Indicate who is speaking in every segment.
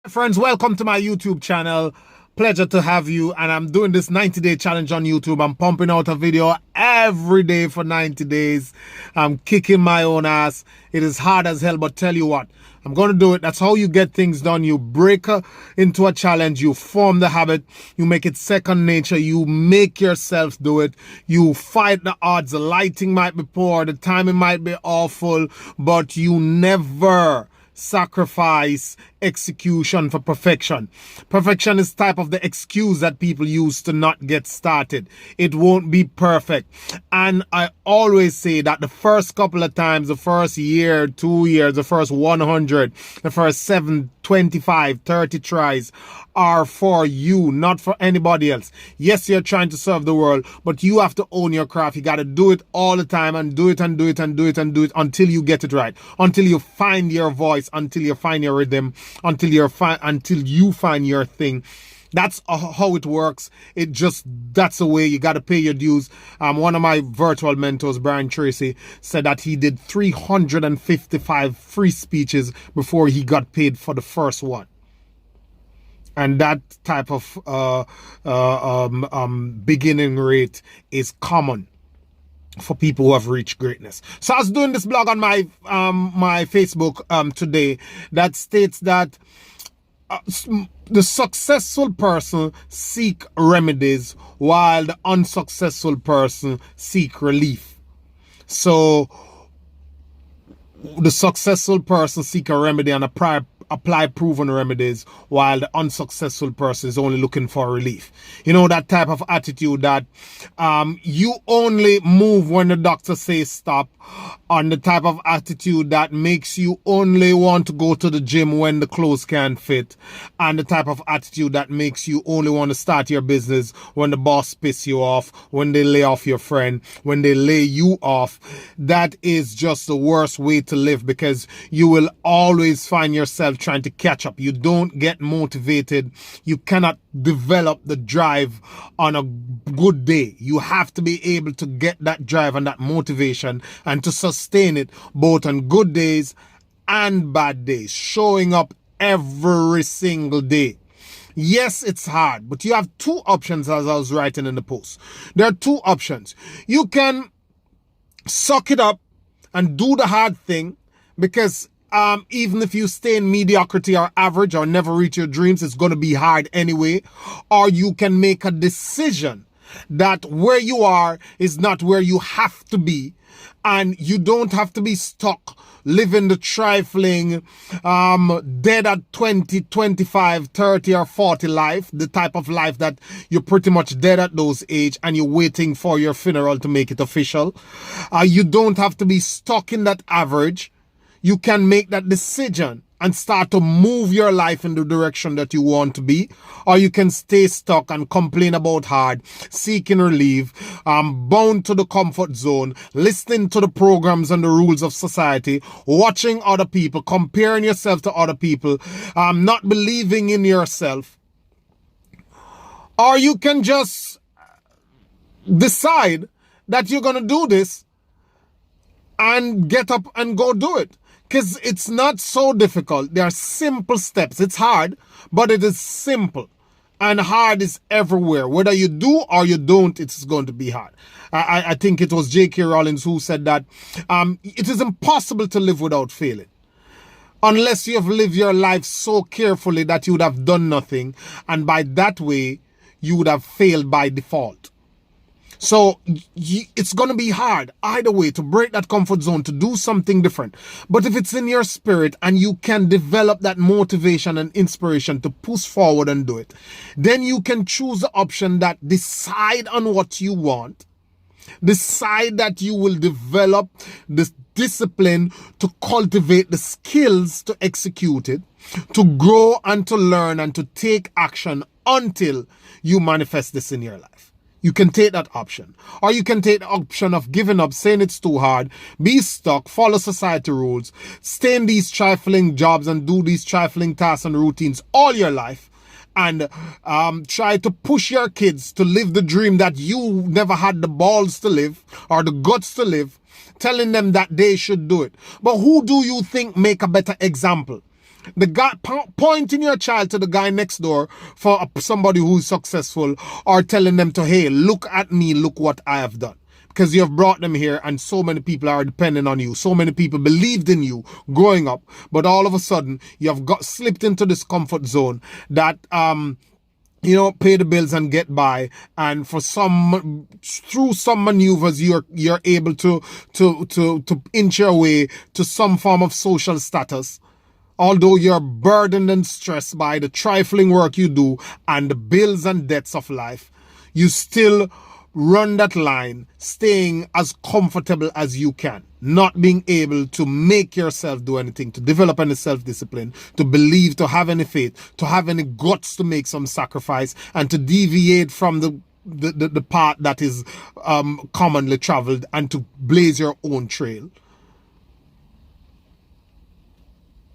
Speaker 1: Friends, welcome to my YouTube channel. Pleasure to have you. And I'm doing this 90-day challenge on YouTube. I'm pumping out a video every day for 90 days. I'm kicking my own ass. It is hard as hell, but tell you what, I'm going to do it. That's how you get things done. You break into a challenge. You form the habit. You make it second nature. You make yourself do it. You fight the odds. The lighting might be poor. The timing might be awful, but you never sacrifice execution for perfection. Perfection is type of the excuse that people use to not get started. It won't be perfect. And I always say that the first couple of times, the first year, 2 years, the first 100, the first 7, 25, 30 tries are for you, not for anybody else. Yes, you're trying to serve the world, but you have to own your craft. You got to do it all the time and do it and do it and do it and do it until you get it right, until you find your voice, until you find your rhythm, until you find your thing. That's how it works. That's the way. You got to pay your dues. One of my virtual mentors, Brian Tracy, said that he did 355 free speeches before he got paid for the first one. And that type of beginning rate is common for people who have reached greatness. So I was doing this blog on my my Facebook today that states that the successful person seek remedies while the unsuccessful person seek relief. So the successful person seek a remedy and apply proven remedies, while the unsuccessful person is only looking for relief. You know, that type of attitude that you only move when the doctor says stop, and the type of attitude that makes you only want to go to the gym when the clothes can't fit, and the type of attitude that makes you only want to start your business when the boss pisses you off, when they lay off your friend, when they lay you off. That is just the worst way to live, because you will always find yourself trying to catch up. You don't get motivated. You cannot develop the drive on a good day. You have to be able to get that drive and that motivation and to sustain it both on good days and bad days, showing up every single day. Yes, it's hard, but you have two options, as I was writing in the post. There are two options. You can suck it up and do the hard thing, because even if you stay in mediocrity or average or never reach your dreams, it's going to be hard anyway. Or you can make a decision that where you are is not where you have to be, and you don't have to be stuck living the trifling, dead at 20, 25, 30 or 40 life, the type of life that you're pretty much dead at those age and you're waiting for your funeral to make it official. You don't have to be stuck in that average. You can make that decision and start to move your life in the direction that you want to be. Or you can stay stuck and complain about hard, seeking relief, bound to the comfort zone, listening to the programs and the rules of society, watching other people, comparing yourself to other people, not believing in yourself. Or you can just decide that you're going to do this and get up and go do it. Because it's not so difficult. There are simple steps. It's hard, but it is simple. And hard is everywhere. Whether you do or you don't, it's going to be hard. I think it was J.K. Rowling who said that it is impossible to live without failing, unless you have lived your life so carefully that you would have done nothing. And by that way, you would have failed by default. So it's going to be hard either way to break that comfort zone, to do something different. But if it's in your spirit and you can develop that motivation and inspiration to push forward and do it, then you can choose the option that decide on what you want. Decide that you will develop this discipline to cultivate the skills to execute it, to grow and to learn and to take action until you manifest this in your life. You can take that option. Or you can take the option of giving up, saying it's too hard, be stuck, follow society rules, stay in these trifling jobs and do these trifling tasks and routines all your life, and try to push your kids to live the dream that you never had the balls to live or the guts to live, telling them that they should do it. But who do you think make a better example? The guy pointing your child to the guy next door for somebody who's successful, or telling them to, hey, look at me, look what I have done. Because you have brought them here and so many people are depending on you. So many people believed in you growing up. But all of a sudden, you have got slipped into this comfort zone that, pay the bills and get by. And through some maneuvers, you're able to inch your way to some form of social status. Although you're burdened and stressed by the trifling work you do and the bills and debts of life, you still run that line, staying as comfortable as you can, not being able to make yourself do anything, to develop any self-discipline, to believe, to have any faith, to have any guts to make some sacrifice, and to deviate from the path that is commonly traveled, and to blaze your own trail.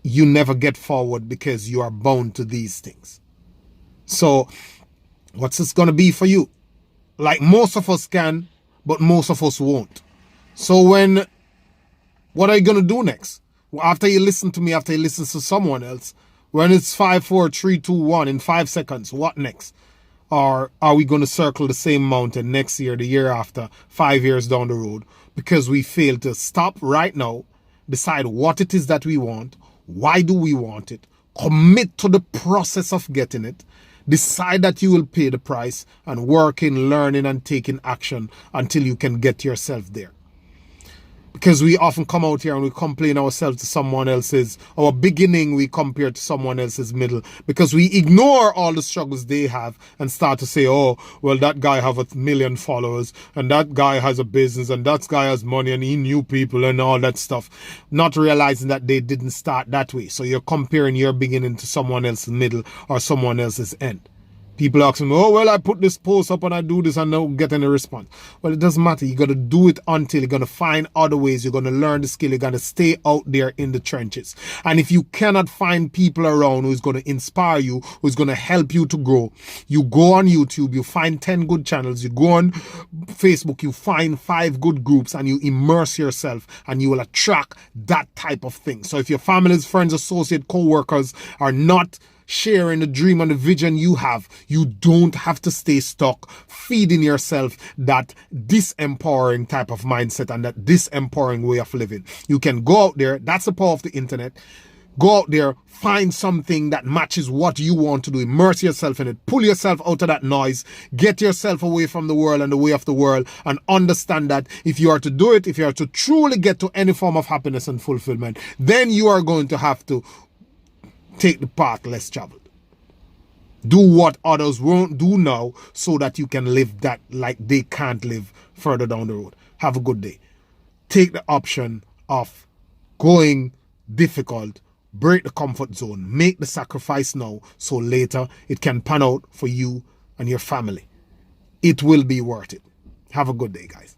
Speaker 1: You never get forward because you are bound to these things. So what's this going to be for you? Like, most of us can, but most of us won't. So what are you going to do next? After you listen to me, after you listen to someone else, when it's 5, 4, 3, 2, 1 in 5 seconds, what next? Or are we going to circle the same mountain next year, the year after, 5 years down the road, because we failed to stop right now, decide what it is that we want, why do we want it, commit to the process of getting it, decide that you will pay the price, and work in learning and taking action until you can get yourself there. Because we often come out here and we complain ourselves to someone else's, our beginning we compare to someone else's middle, because we ignore all the struggles they have and start to say, oh, well, that guy have 1 million followers, and that guy has a business, and that guy has money, and he knew people and all that stuff, not realizing that they didn't start that way. So you're comparing your beginning to someone else's middle or someone else's end. People ask me, oh, well, I put this post up and I do this and don't get any response. Well, it doesn't matter. You got to do it until you're going to find other ways. You're going to learn the skill. You're going to stay out there in the trenches. And if you cannot find people around who's going to inspire you, who's going to help you to grow, you go on YouTube, you find 10 good channels. You go on Facebook, you find 5 good groups, and you immerse yourself, and you will attract that type of thing. So if your family's friends, associates, co-workers are not sharing the dream and the vision you have, you don't have to stay stuck feeding yourself that disempowering type of mindset and that disempowering way of living. You can go out there. That's the power of the internet. Go out there, find something that matches what you want to do, immerse yourself in it, pull yourself out of that noise, get yourself away from the world and the way of the world, and understand that if you are to do it, if you are to truly get to any form of happiness and fulfillment, then you are going to have to take the path less traveled. Do what others won't do now so that you can live that like they can't live further down the road. Have a good day. Take the option of going difficult, break the comfort zone, make the sacrifice now so later it can pan out for you and your family. It will be worth it. Have a good day, guys.